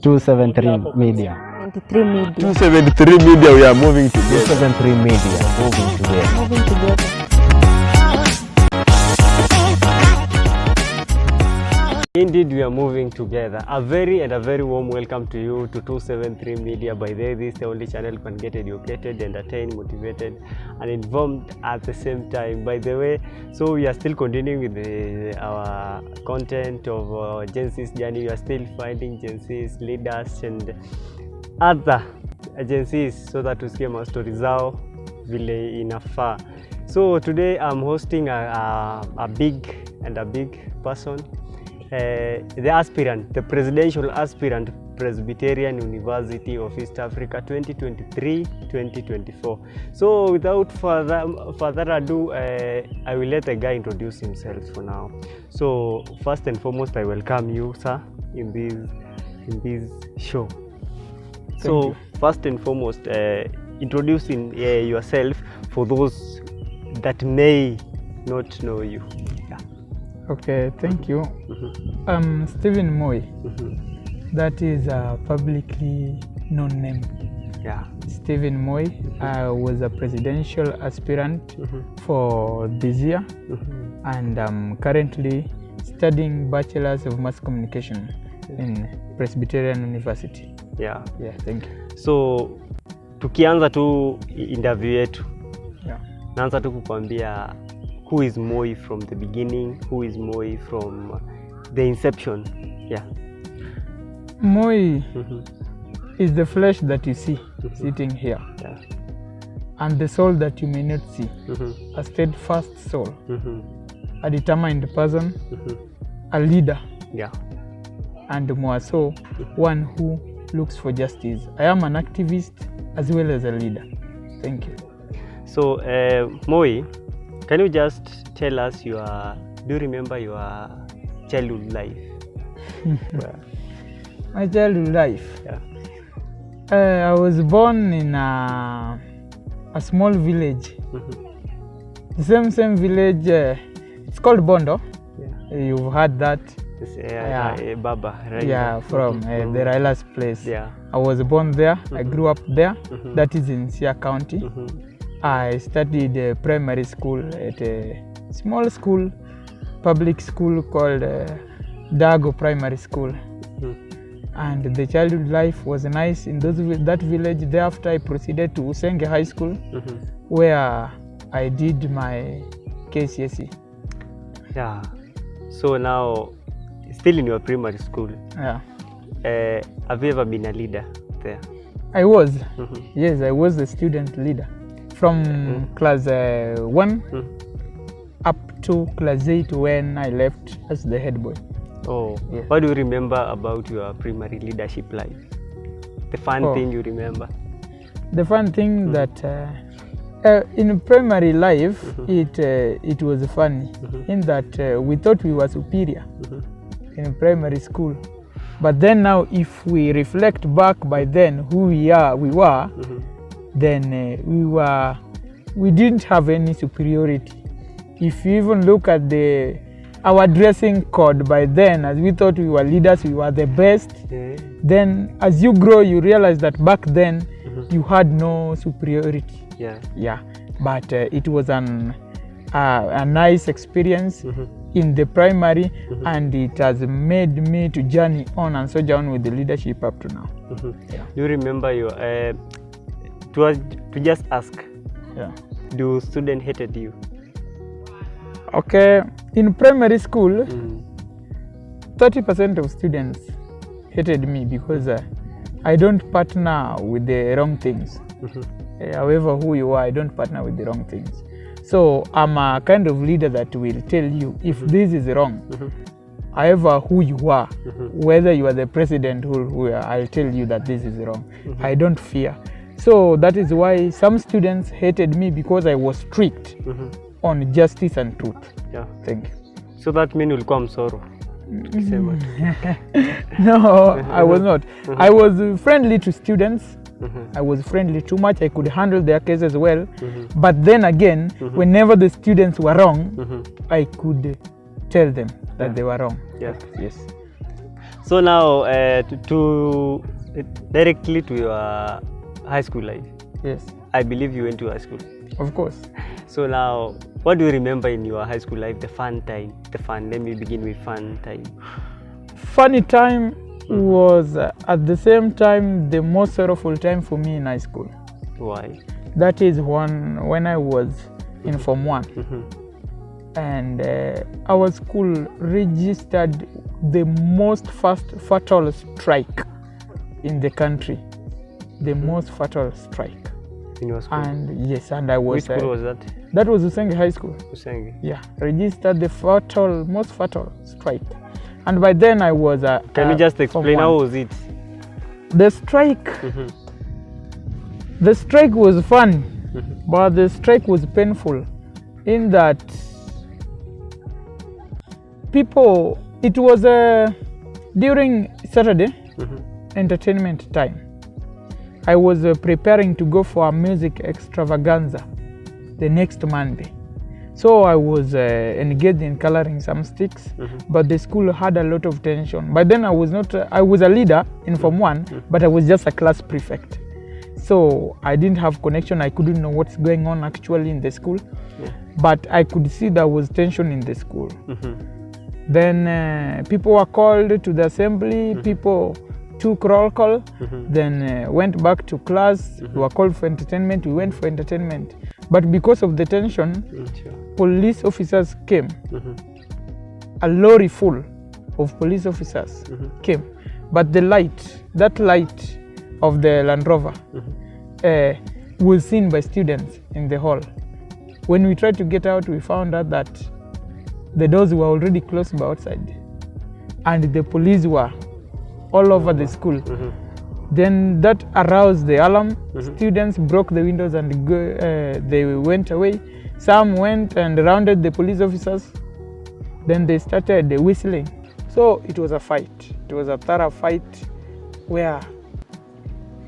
273 Media. 23 Media. 273 Media, we are moving together. 273 Media, moving together. Moving together. Indeed, we are moving together. A very warm welcome to you to 273 Media. By the way, this is the only channel you can get educated, entertained, motivated, and informed at the same time. By the way, so we are still continuing with our content of Gen Z's journey. We are still finding Gen Z's leaders and other agencies so that tusikie mastori zao vile inafaa. So today I'm hosting a big person. The aspirant, the presidential aspirant, Presbyterian University of East Africa 2023-2024. So without further ado, I will let the guy introduce himself for now. So first and foremost, I welcome you, sir, in this show. So first and foremost, introducing yourself for those that may not know you. Okay, thank you. I'm Stephen Moyi. That is a publicly known name. Yeah. Stephen Moyi. I was a presidential aspirant for this year, and I'm currently studying Bachelor's of Mass Communication in Presbyterian University. Yeah. Yeah, thank you. So tukianza tu interview yetu. Yeah. Naanza tu kukwambia who is Moyi from the beginning, who is Moyi from the inception. Yeah. Moyi is the flesh that you see sitting here, and the soul that you may not see. A steadfast soul, a determined person, a leader, and more so, one who looks for justice. I am an activist as well as a leader. Thank you. So Moyi, can you just tell us do you remember your childhood life? My childhood life? Yeah. I was born in a small village. The same village, it's called Bondo. Yeah. You've heard that? Baba, right? Yeah, from the Raila's place. Yeah. I was born there. I grew up there. That is in Sia County. I studied primary school at a small school, public school called Dago Primary School. And the childhood life was nice in that village. Thereafter, I proceeded to Usenge High School, where I did my KCSE. Yeah. So now, still in your primary school, yeah. Have you ever been a leader there? I was. Yes, I was the student leader. From class 1 up to class 8 when I left as the head boy. Oh, yes. What do you remember about your primary leadership life? The fun thing you remember? The fun thing that in primary life, it was funny in that we thought we were superior in primary school. But then now, if we reflect back by then who we were, then we didn't have any superiority. If you even look at our dressing code by then, as we thought we were leaders, we were the best. Then as you grow, you realize that back then you had no superiority. Yeah. But it was a nice experience in the primary, and it has made me to journey on and so on with the leadership up to now. Yeah. Do you remember your to just ask, do students hated you? Okay, in primary school, 30% of students hated me because I don't partner with the wrong things. However who you are, I don't partner with the wrong things. So I'm a kind of leader that will tell you if this is wrong. However who you are, whether you are the president or who you are, I'll tell you that this is wrong. I don't fear. So that is why some students hated me, because I was strict on justice and truth. Yeah. Thank you. So that means you'll msoro. No, I was not. I was friendly to students. I was friendly too much. I could handle their cases well. But then again, whenever the students were wrong, I could tell them that they were wrong. Yeah. Yes. So now to directly to your high school life. Yes, I believe you went to high school. of course. So now, what do you remember in your high school life? The fun time, let me begin with fun time. Funny time was at the same time the most sorrowful time for me in high school. Why? That is when I was in Form 1. And our school registered the most fatal strike in the country. The most fatal strike. In your school? And yes, and I was... Which school was that? That was Usenge High School. Usenge. Yeah, registered the most fatal strike. And by then I was... Can you just explain how was it? The strike... The strike was fun, but the strike was painful in that people... It was during Saturday entertainment time. I was preparing to go for a music extravaganza the next Monday. So I was engaged in coloring some sticks, but the school had a lot of tension. By then I was not, I was a leader in Form 1, but I was just a class prefect. So I didn't have connection, I couldn't know what's going on actually in the school, but I could see there was tension in the school. Then people were called to the assembly, people took roll call, then went back to class, we were called for entertainment, we went for entertainment. But because of the tension, police officers came. A lorry full of police officers came. But the light, that light of the Land Rover was seen by students in the hall. When we tried to get out, we found out that the doors were already closed by outside. And the police were all over the school. Then that aroused the alarm. Students broke the windows and they went away. Some went and rounded the police officers. Then they started whistling. So it was a fight. It was a thorough fight where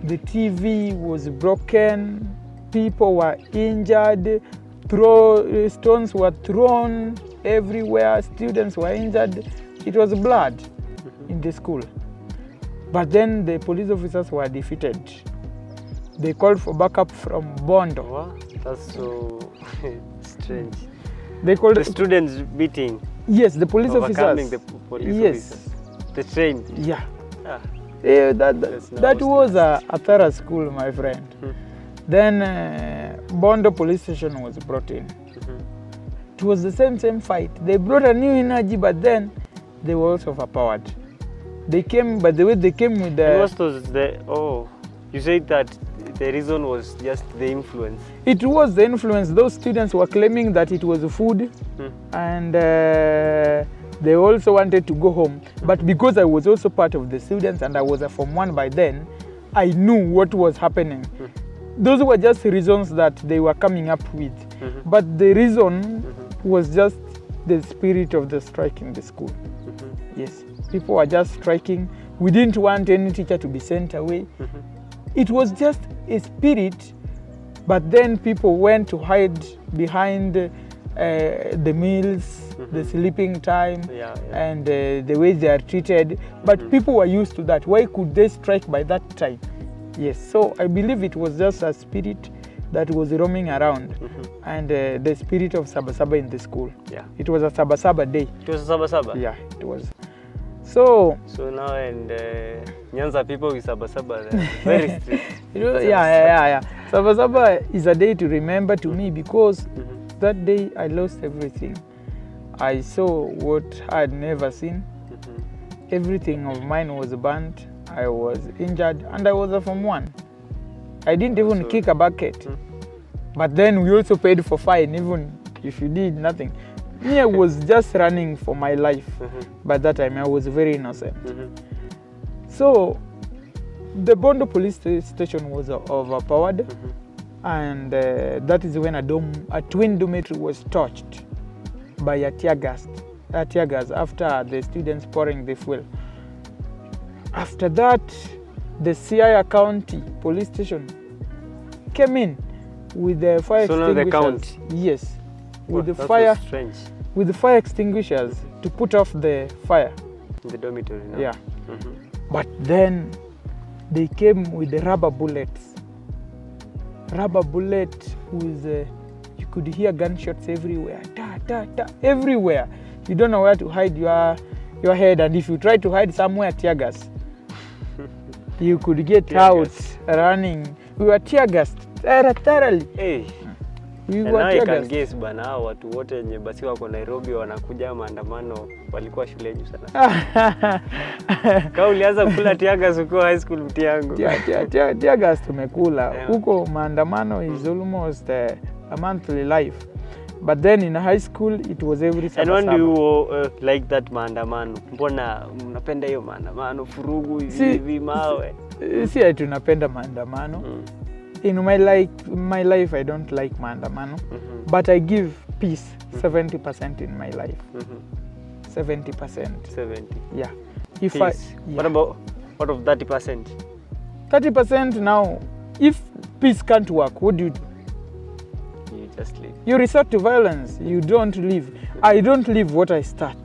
the TV was broken, people were injured, stones were thrown everywhere, students were injured. It was blood in the school. But then the police officers were defeated. They called for backup from Bondo. What? That's so strange. They called the students beating. Yes, the police officers. The police officers. The train. Yeah. That was a thorough school, my friend. Then Bondo police station was brought in. It was the same fight. They brought a new energy, but then they were also overpowered. They came, by the way, they came with the... What was the... Oh, you said that the reason was just the influence. It was the influence. Those students were claiming that it was food and they also wanted to go home. But because I was also part of the students and I was a Form 1 by then, I knew what was happening. Those were just reasons that they were coming up with. But the reason was just the spirit of the strike in the school. Yes, people were just striking. We didn't want any teacher to be sent away. It was just a spirit, but then people went to hide behind the meals, the sleeping time, and the way they are treated. But people were used to that. Why could they strike by that time? Yes, so I believe it was just a spirit that was roaming around, and the spirit of Sabasaba in the school. Yeah, it was a Sabasaba day. It was a Sabasaba? Yeah, it was. So now and Nyanza people with Sabasaba, they're very strict. Yeah. Sabasaba is a day to remember to me because that day I lost everything. I saw what I had never seen. Everything of mine was burnt. I was injured and I was a Form 1. I didn't even kick a bucket. But then we also paid for fine even if you did nothing. Me, I was just running for my life. By that time, I was very innocent. So, the Bondo police station was overpowered, and that is when a twin dormitory was touched by a tear gas after the students pouring the fuel. After that, the ZII County police station came in with the fire extinguishers. So now the county? Yes. With the fire extinguishers to put off the fire. In the dormitory now? Yeah. But then they came with the rubber bullets. Rubber bullet with, you could hear gunshots everywhere, ta, ta, ta, everywhere. You don't know where to hide your head, and if you try to hide somewhere, tear gas. You could get Tear out gas. running. We were tear gassed thoroughly. Hey. We And were now tear you can gassed. guess bana, hao watu wote wenye basi wako Nairobi wanakuja maandamano walikuwa shule yenu sana. Kama ulianza kula tear gas ukiwa high school mti yangu. Tear gas tumekula. Yeah. Huko maandamano is almost a monthly life. But then in high school it was every And summer. when do you like that maandamano? Mbona mnapenda hiyo maandamano, furugu hivi mawe? Si tunapenda maandamano. In my life I don't like maandamano, but I give peace 70% in my life. 70%. 70. Yeah. If Peace. What of 30%? 30% now, if peace can't work, what do? You just leave. You resort to violence. You don't live. I don't live what I start.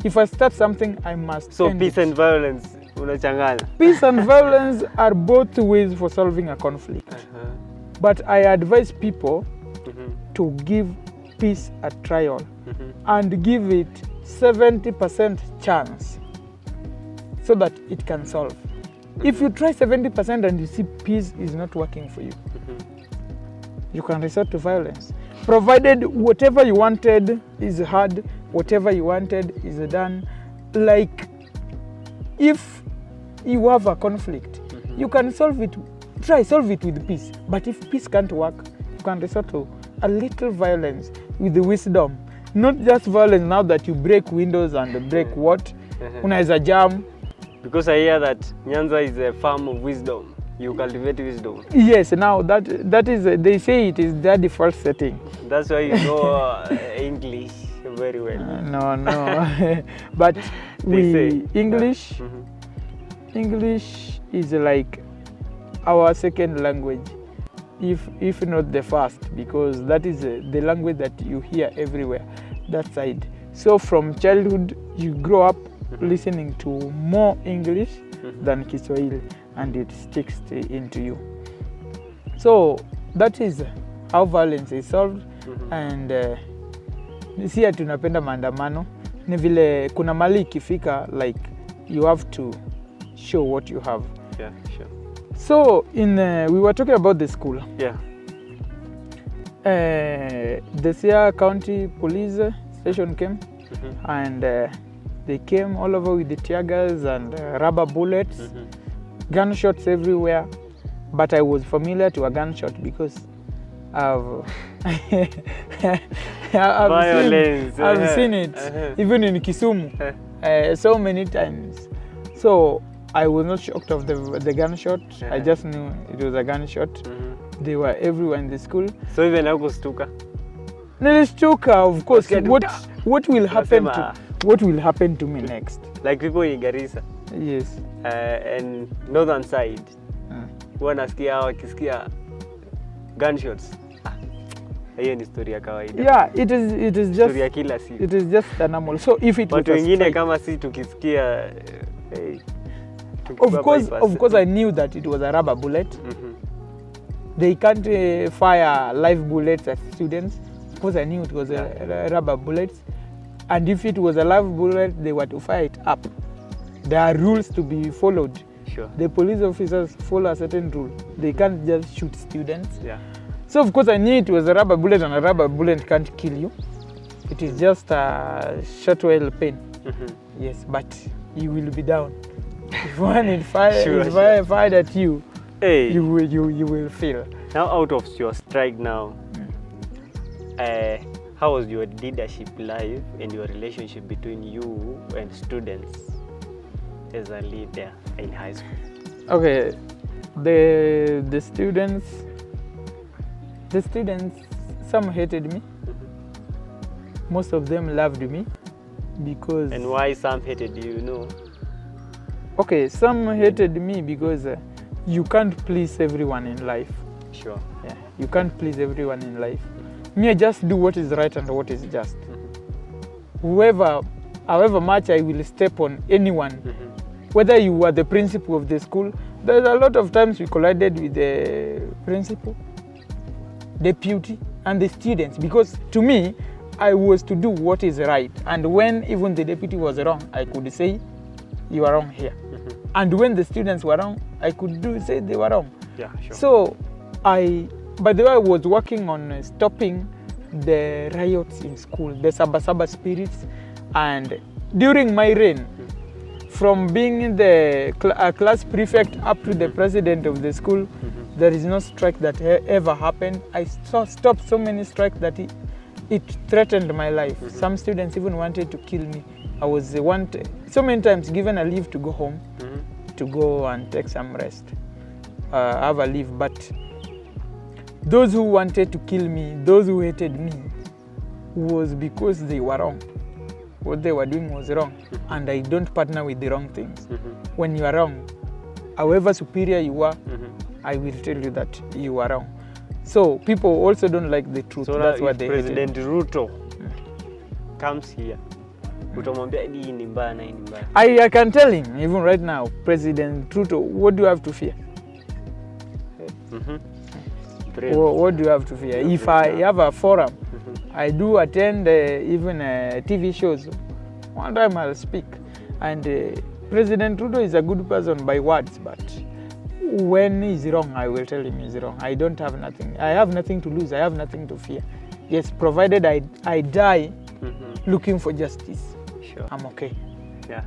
If I start something, I must So end peace it. and violence unachanganya. Peace and violence are both ways for solving a conflict. But I advise people to give peace a trial and give it 70% chance so that it can solve. If you try 70% and you see peace is not working for you, you can resort to violence. Provided whatever you wanted is had, whatever you wanted is done. Like, if you have a conflict, you can solve it, solve it with peace. But if peace can't work, you can resort to a little violence with the wisdom. Not just violence now that you break windows and break what? Unaweza jam. Because I hear that Nyanza is a farm of wisdom. You cultivate wisdom. Yes, now that is, they say it is their default setting. That's why you know English very well. No. But say, English is like our second language, if not the first, because that is the language that you hear everywhere, that side. So from childhood, you grow up listening to more English than Kiswahili, and it sticks into you. So that is how violence is solved. And sia tunapenda maandamano ni vile kuna mali ikifika, like you have to show what you have. Yeah, sure. So we were talking about the school. Yeah. The ZII County Police Station came, and they came all over with the tear gas and rubber bullets, gunshots everywhere. But I was familiar to a gunshot because I've seen it even in Kisumu so many times. So I was not shocked of the gunshot. I just knew it was a gunshot. They were everywhere in the school. So even hakustuka? Nilishtuka, of course. What will happen to me next? Like people in Garissa. Yes. And northern side. Huwa nasikia wakisikia gunshots. Hiyo ni story ya kawaida. Yeah, it is just story ya kila siku. It is just a normal. So if it watu was wengine kama si tukisikia of course I knew that it was a rubber bullet. They can't fire live bullets at students. Of course I knew it was a rubber bullet. And if it was a live bullet, they were to fire it up. There are rules to be followed. Sure. The police officers follow a certain rule. They can't just shoot students. Yeah. So of course I knew it was a rubber bullet, and a rubber bullet can't kill you. It is just a short while pain. Yes, but you will be down. If one is fired at you, you will feel. Now out of your strike now, how was your leadership life and your relationship between you and students as a leader in high school? Okay, the students, some hated me. Most of them loved me because. And why some hated you? You know? Okay, some hated me because you can't please everyone in life. Sure. Yeah, you can't please everyone in life. Me, I just do what is right and what is just. However much I will step on anyone, whether you were the principal of the school, there's a lot of times we collided with the principal, deputy, and the students, because to me, I was to do what is right. And when even the deputy was wrong, I could say, you are wrong here. And when the students were wrong, I could say they were wrong. Yeah, sure. So by the way, I was working on stopping the riots in school, the Saba spirits. And during my reign, from being the class prefect up to the president of the school, there is no strike that ever happened. I stopped so many strikes that it threatened my life. Some students even wanted to kill me. I was so many times given a leave to go home, to go and take some rest, have a leave. But those who wanted to kill me, those who hated me, was because they were wrong. What they were doing was wrong, and I don't partner with the wrong things. When you are wrong, however superior you are, I will tell you that you are wrong. So people also don't like the truth. So that's now why if they President hate it. Ruto comes here, utamwambia hii ni mbaya na hii ni mbaya. I can tell him, even right now, President Ruto, what do you have to fear? What do you have to fear? If I have a forum, I do attend even TV shows. One time I'll speak. And President Ruto is a good person by words, but when he's wrong, I will tell him he's wrong. I don't have nothing. I have nothing to lose. I have nothing to fear. Yes, provided I die looking for justice. Sure. I'm okay. Yeah.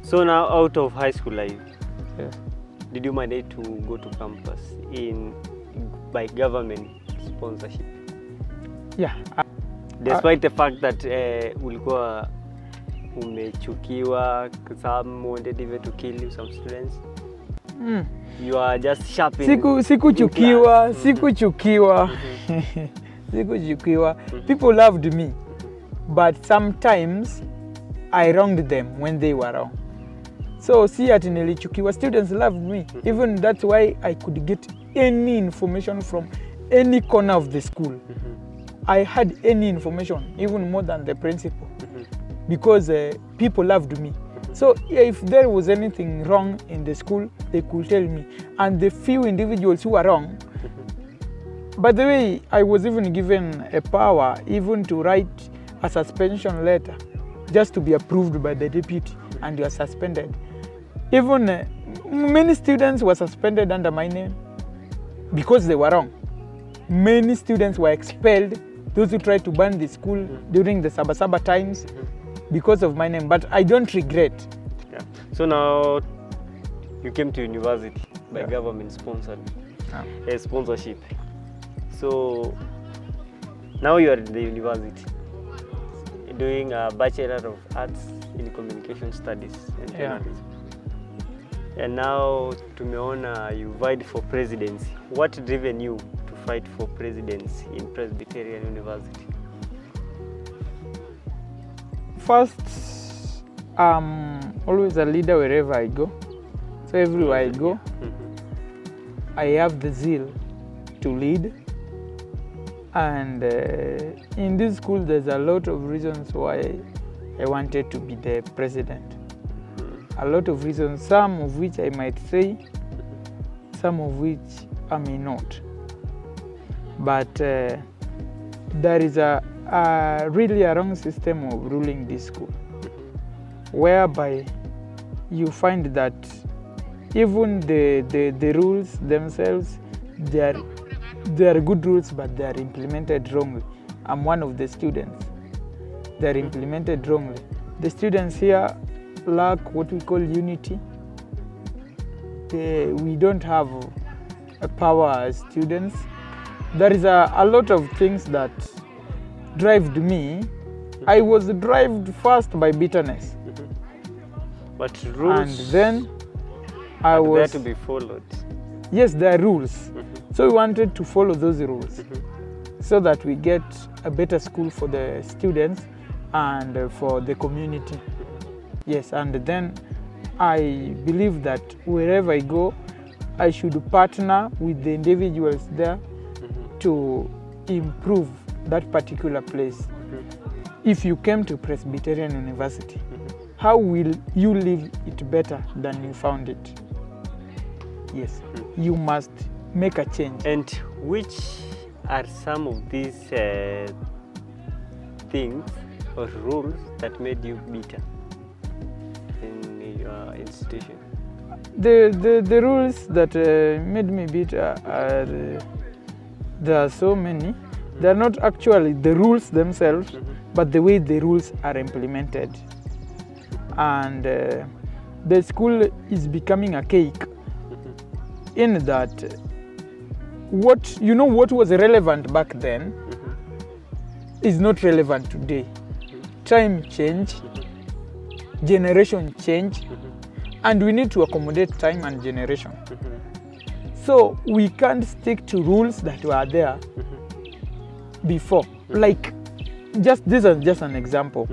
So now out of high school life, Yeah. did you manage to go to campus by government sponsorship? Yeah. Despite the fact that ulikuwa umechukiwa, some wanted even to kill you, some students. You are just sharp in Sikuchukiwa. class. Sikuchukiwa. People loved me, but sometimes I wronged them when they were wrong. So see ati nilichukiwa. Students loved me. Even that's why I could get any information from any corner of the school. I had any information, even more than the principal, because people loved me. So if there was anything wrong in the school, they could tell me. And the few individuals who were wrong, by the way, I was even given a power even to write a suspension letter just to be approved by the deputy, and you are suspended. Even many students were suspended under my name because they were wrong. Many students were expelled, those who tried to burn the school during the Saba times, because of my name. But I don't regret. Yeah. So now you came to university by government sponsored sponsorship. So now you are at the university doing a Bachelor of Arts in Communication Studies and Journalism. And now tumeona you vied for presidency. What driven you to fight for presidency in Presbyterian University? First, I'm always a leader wherever I go. So everywhere I go, I have the zeal to lead. And in this school, there's a lot of reasons why I wanted to be the president. A lot of reasons, some of which I might say, some of which I may not. But there is really a wrong system of ruling this school, whereby you find that even the rules themselves, they are good rules, but they are implemented wrongly. I'm one of the students. They are implemented wrongly. The students here lack what we call unity. We don't have a power as students. There is a lot of things that drove me. I was driven first by bitterness. But rules, and then I was there to be followed. Yes, there are rules. So we wanted to follow those rules so that we get a better school for the students and for the community. Yes, and then I believe that wherever I go, I should partner with the individuals there to improve that particular place. If you came to Presbyterian University, how will you leave it better than you found it? Yes, you must make a change. And which are some of these things or rules that made you bitter in your institution? The rules that made me bitter are, there are so many. They are not actually the rules themselves, but the way the rules are implemented. And the school is becoming a cake in that what was relevant back then is not relevant today. Time change, generation change, and we need to accommodate time and generation. So we can't stick to rules that were there before. Like, this is just an example.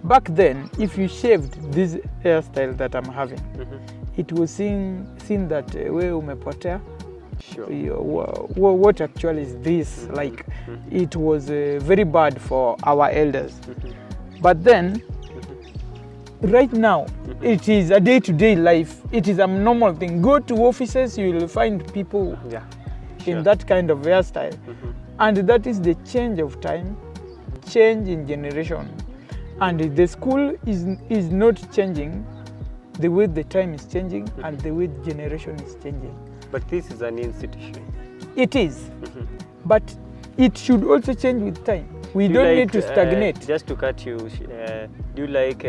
Back then, if you shaved this hairstyle that I'm having, it was seen that we umepotea. Sure. What actually is this? Like, it was very bad for our elders. But then, right now, it is a day-to-day life. It is a normal thing. Go to offices, you will find people in that kind of hairstyle. And that is the change of time, change in generation. And the school is not changing the way the time is changing and the way the generation is changing. But this is an institution. It is. But it should also change with time. We don't need to stagnate. Just to cut you, do you like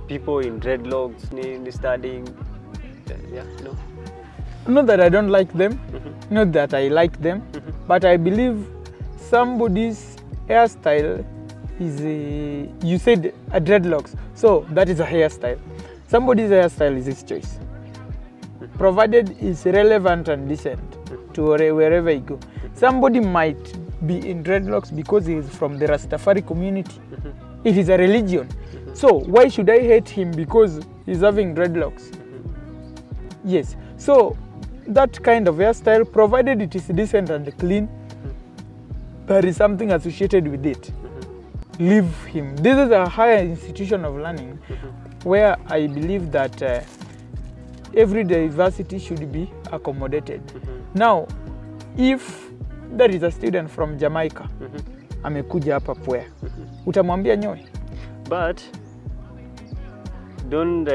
people in dreadlocks studying? No? Not that I don't like them, not that I like them, but I believe somebody's hairstyle is you said a dreadlocks, so that is a hairstyle. Somebody's hairstyle is his choice, provided it's relevant and decent to wherever you go. Somebody might be in dreadlocks because he is from the Rastafari community. It is a religion. So why should I hate him because he's having dreadlocks? Yes. So that kind of hairstyle, provided it is decent and clean, there is something associated with it. Leave him. This is a higher institution of learning where I believe that every diversity should be accommodated. Now, if there is a student from Jamaica, amekuja hapa Pwea, utamwambia nyoe? But don't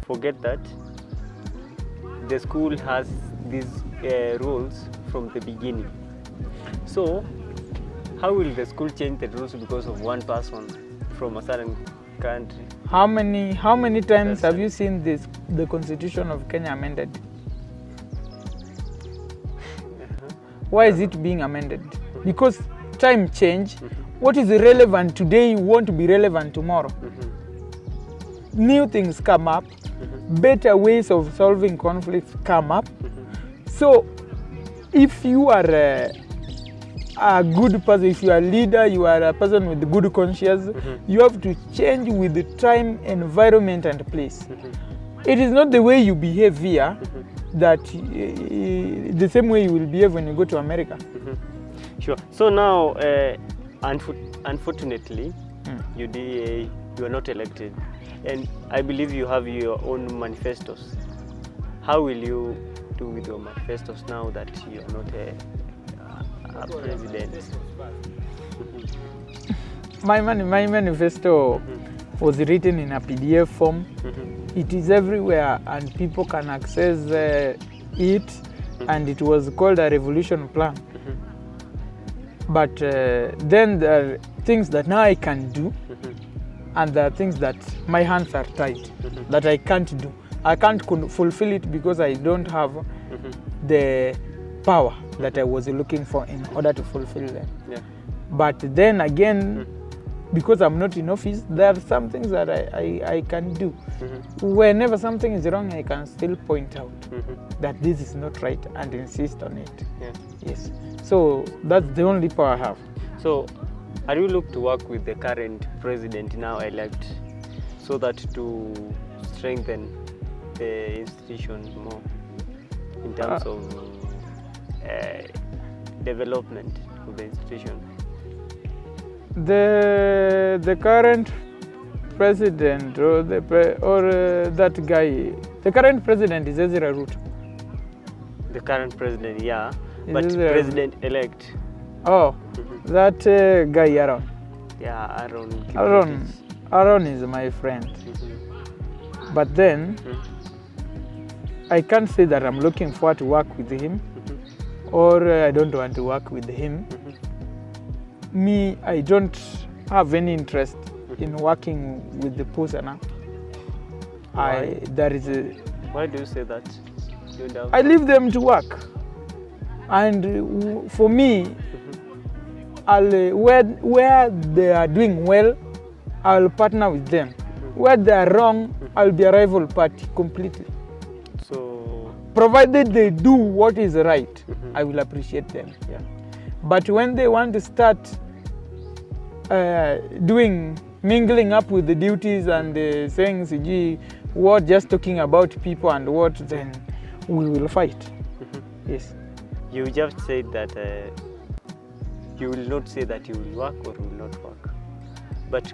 forget that the school has these rules from the beginning. So how will the school change the rules because of one person from a certain country? How many times have you seen the Constitution of Kenya amended? Why is it being amended? Because time change. What is relevant today won't be relevant tomorrow. New things come up, better ways of solving conflicts come up. So if you are a good person, if you are a leader, you are a person with good conscience, you have to change with the time, environment and place. It is not the way you behave here that the same way you will behave when you go to America. Sure. So now, unfortunately, you are not elected, and I believe you have your own manifestos. How will you do with your manifestos now that you are not a president? My manifesto was written in a PDF form. It is everywhere and people can access it, and it was called a revolution plan. But then there are things that now I can do, and there are things that my hands are tied, that I can't do. I can't fulfill it because I don't have the power that I was looking for in order to fulfill them. But then again, because I'm not in office, there are some things that I can do. Whenever something is wrong, I can still point out that this is not right and insist on it. Yes. So that's the only power I have. So are you look to work with the current president now elect so that to strengthen the institution more in terms of development of the institution? The current president or that guy, the current president is Ezra Ruto. The current president, yeah, but Is there- president-elect. Oh, that guy Aaron. Yeah, Aaron is my friend. But then I can't say that I'm looking forward to work with him or I don't want to work with him. Me, I don't have any interest in working with the person. Why? There is a, Why do you say that? You don't have- I leave them to work, and for me, I'll where they are doing well, I'll partner with them. Where they are wrong, I'll be a rival party completely. So, Provided they do what is right, I will appreciate them. yeah. But when they want to start mingling up with the duties and saying, "Gee, what, just talking about people and what," then we will fight. Yes. You just said that you will not say that you will work or will not work. But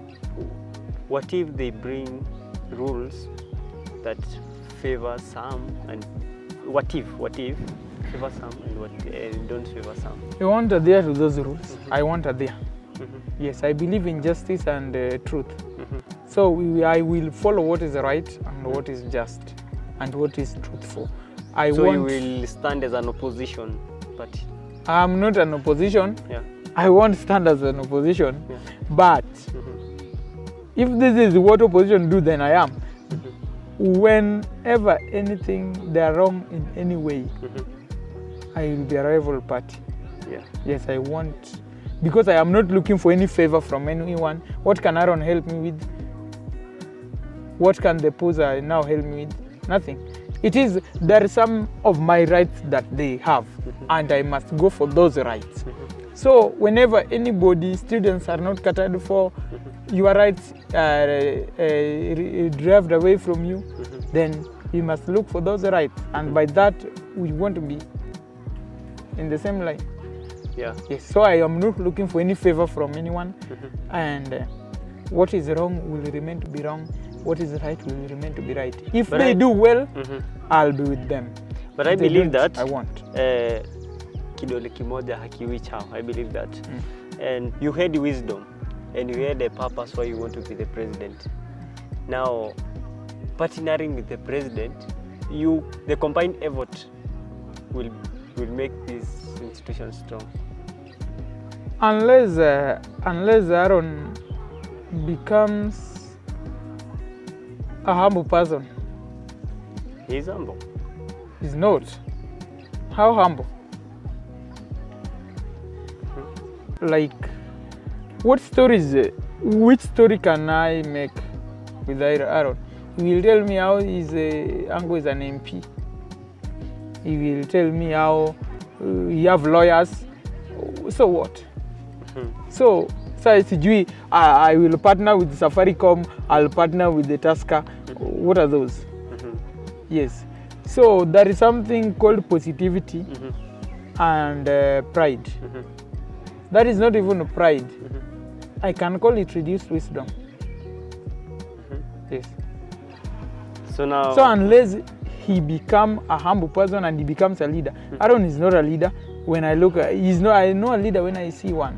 what if they bring rules that favor some, and what if favor some and don't favor some? I want to adhere to those rules. I want to adhere. Yes, I believe in justice and truth. So I will follow what is right and what is just and what is truthful. So you will stand as an opposition party? I'm not an opposition. Yeah. I won't stand as an opposition. Yeah. But if this is what opposition do, then I am. Whenever anything they are wrong in any way, I will be a rival party. Yeah. Yes, I want, because I am not looking for any favor from anyone. What can Aaron help me with? What can the poser now help me with? Nothing. There are some of my rights that they have, and I must go for those rights. So whenever anybody, students are not catered for, your rights are derived away from you, then you must look for those rights. And by that, we want to be in the same line. Yeah. Yes. So I am not looking for any favor from anyone. And what is wrong will remain to be wrong. What is right will remain to be right. If they do well, I'll be with them. But I believe that I want. Kidole kimoja hakiwi chao. I believe that. And you had wisdom and you had a purpose why you want to be the president. Now, partnering with the president, the combined effort will make this institution strong. Unless Aaron becomes a humble person. He's humble. He's not. How humble? Like, which story can I make with Aaron? He will tell me how his uncle is an MP. He will tell me how he have lawyers. So what? So I will partner with Safaricom, I'll partner with the Tusker. What are those? Yes. So there is something called positivity and pride. That is not even pride. I can call it reduced wisdom. Yes. So now. So unless he becomes a humble person and he becomes a leader, Aaron is not a leader. When I look, I know a leader when I see one.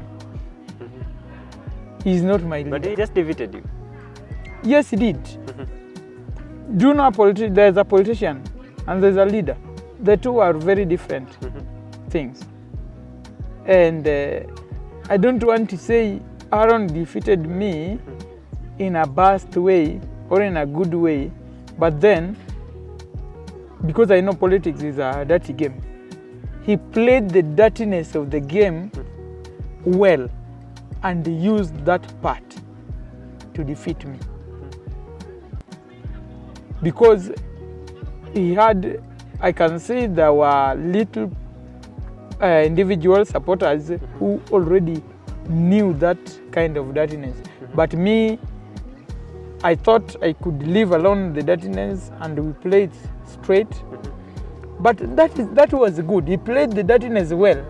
He's not my leader. But he just defeated you. Yes, he did. Do you know there's a politician and there's a leader. The two are very different things. And I don't want to say Aaron defeated me in a bad way or in a good way, but then, because I know politics is a dirty game, he played the dirtiness of the game well and used that part to defeat me. Because I can say there were little individual supporters who already knew that kind of dirtiness. But me, I thought I could leave alone the dirtiness and we played straight. But that was good. He played the dirtiness well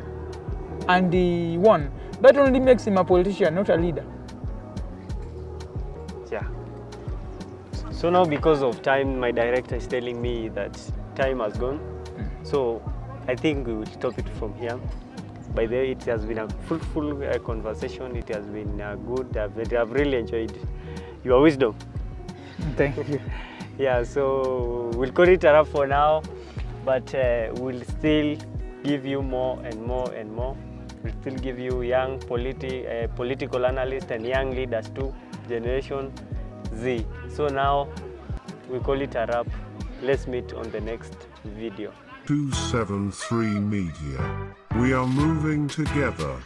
and he won. That only makes him a politician, not a leader. Yeah. So now, because of time, my director is telling me that time has gone. So I think we will stop it from here. By the way, it has been a fruitful conversation. It has been good. I've really enjoyed your wisdom. Thank you. Yeah, so we'll call it a wrap for now, but we'll still give you more and more and more. We'll still give you young political analysts and young leaders too, Generation Z. So now we call it a wrap. Let's meet on the next video. 273 Media. We are moving together.